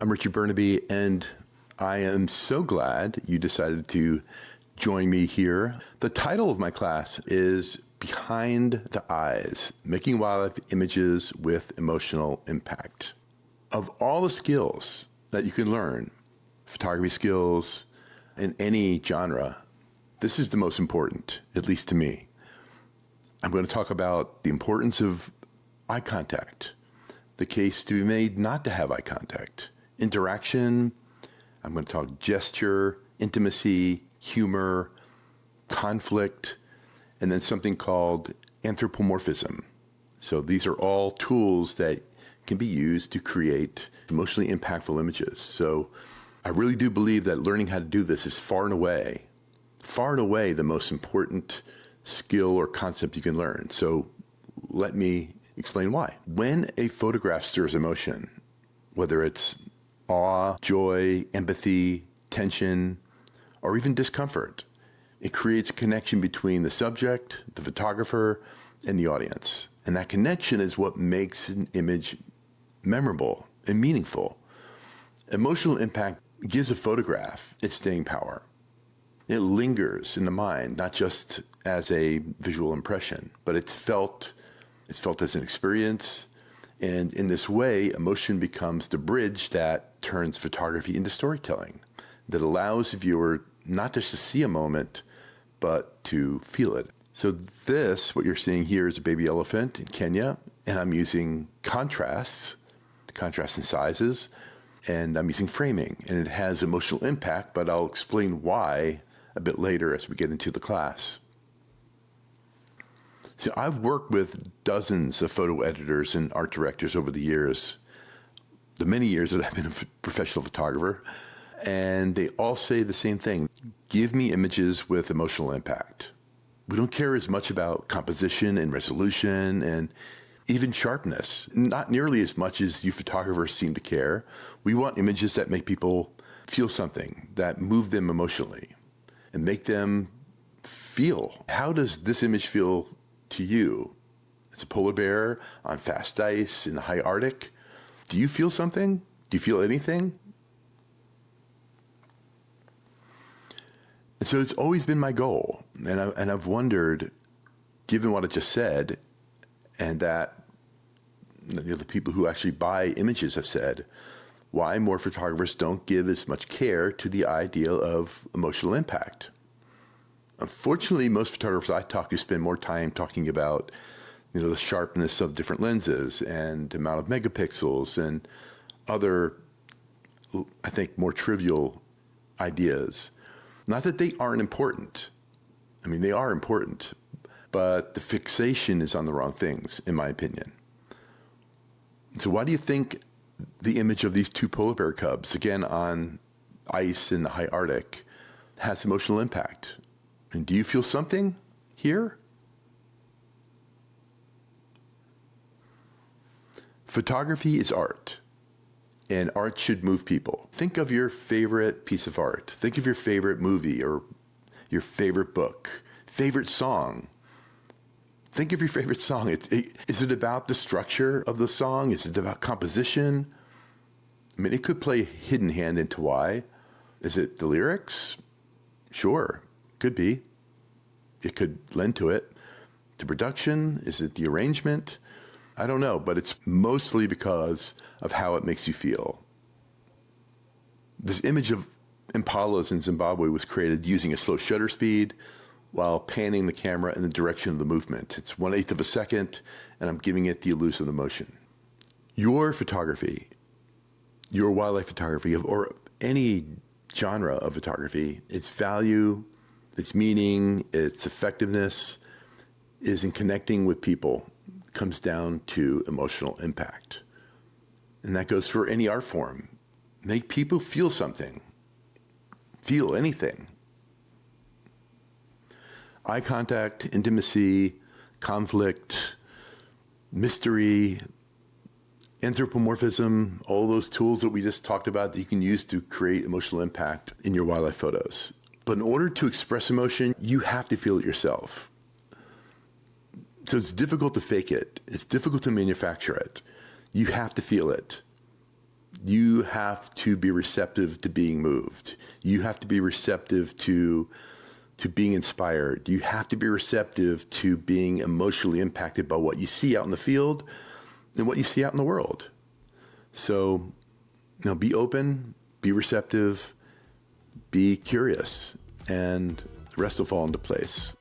I'm Richard Bernabe, and I am so glad you decided to join me here. The title of my class is Behind the Eyes, Making Wildlife Images with Emotional Impact. Of all the skills that you can learn, photography skills in any genre, this is the most important, at least to me. I'm going to talk about the importance of eye contact, the case to be made not to have eye contact, interaction. I'm going to talk gesture, intimacy, humor, conflict, and then something called anthropomorphism. So these are all tools that can be used to create emotionally impactful images. So I really do believe that learning how to do this is far and away the most important skill or concept you can learn. So let me explain why. When a photograph stirs emotion, whether it's awe, joy, empathy, tension, or even discomfort, it creates a connection between the subject, the photographer, and the audience. And that connection is what makes an image memorable and meaningful. Emotional impact gives a photograph its staying power. It lingers in the mind, not just as a visual impression, but it's felt as an experience. And in this way, emotion becomes the bridge that turns photography into storytelling, that allows the viewer not just to see a moment, but to feel it. So what you're seeing here is a baby elephant in Kenya, and I'm using contrasts in sizes, and I'm using framing, and it has emotional impact, but I'll explain why a bit later as we get into the class. So I've worked with dozens of photo editors and art directors over the years, the many years that I've been a professional photographer, and they all say the same thing. Give me images with emotional impact. We don't care as much about composition and resolution and even sharpness, not nearly as much as you photographers seem to care. We want images that make people feel something, that move them emotionally and make them feel. How does this image feel to you? It's a polar bear on fast ice in the high Arctic. Do you feel something? Do you feel anything? And so it's always been my goal. And I've wondered, given what I just said, and that the people who actually buy images have said, why more photographers don't give as much care to the idea of emotional impact. Unfortunately, most photographers I talk to spend more time talking about, the sharpness of different lenses and the amount of megapixels and other, I think, more trivial ideas. Not that they aren't important. I mean, they are important, but the fixation is on the wrong things, in my opinion. So why do you think the image of these two polar bear cubs, again on ice in the high Arctic, has emotional impact? And do you feel something here? Photography is art, and art should move people. Think of your favorite piece of art. Think of your favorite movie or your favorite book, favorite song. Think of your favorite song. Is it about the structure of the song? Is it about composition? I mean, it could play hidden hand into why. Is it the lyrics? Sure, could be. It could lend to it. The production? Is it the arrangement? I don't know, but it's mostly because of how it makes you feel. This image of impalas in Zimbabwe was created using a slow shutter speed while panning the camera in the direction of the movement. It's 1/8 of a second, and I'm giving it the illusion of motion. Your photography, your wildlife photography, or any genre of photography, its value, its meaning, its effectiveness is in connecting with people, comes down to emotional impact. And that goes for any art form. Make people feel something, feel anything. Eye contact, intimacy, conflict, mystery, anthropomorphism, all those tools that we just talked about that you can use to create emotional impact in your wildlife photos. But in order to express emotion, you have to feel it yourself. So it's difficult to fake it. It's difficult to manufacture it. You have to feel it. you have to be receptive to being moved. You have to be receptive to being inspired. You have to be receptive to being emotionally impacted by what you see out in the field and what you see out in the world. So, be open, be receptive, be curious, and the rest will fall into place.